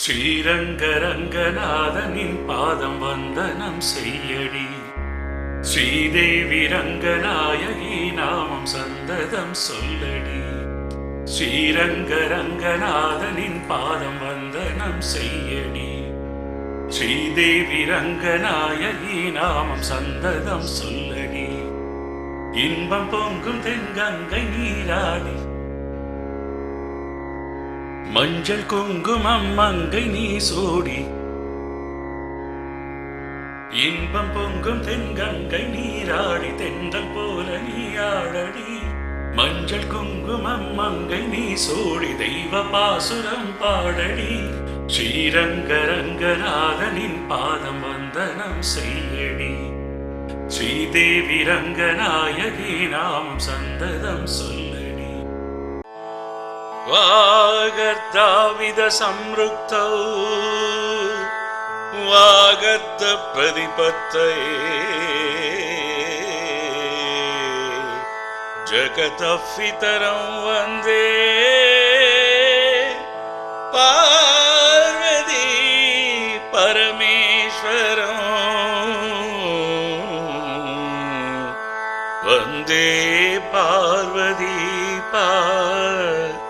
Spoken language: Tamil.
ஸ்ரீரங்கரங்கநாதனின் பாதம் வந்தனம் செய்யடி. ஸ்ரீதேவி ரங்கநாயகி நாமம் சந்ததம் சொல்லடி. ஸ்ரீரங்கரங்கநாதனின் பாதம் வந்தனம் செய்யடி. ஸ்ரீதேவி ரங்கநாயகி நாமம் சந்ததம் சொல்லடி. இன்பம் பொங்கும் தென்கங்கை நீராடி மஞ்சள் குங்குமம் மங்கை நீ சூடி. இன்பம் பொங்கும் தென்கங்கை நீராடி தென்றல் போல நீ ஆடடி. மஞ்சள் குங்குமம் மங்கை நீ சூடி தெய்வ பாசுரம் பாடடி. ஸ்ரீரங்கரங்கநாதனின் பாதம் வந்தனம் செய்யடி. ஸ்ரீதேவி ரங்கநாயகி நாமம் சந்ததம் சொல்லடி. வாகர்த்தாவித சம்ருக்தௌ வாகர்த்த பிரதிபத்தயே ஜகதப்பிதரம் வந்தே பார்வதி பரமேஸ்வரம் வந்தே பார்வதி பரமேஸ்வரம்.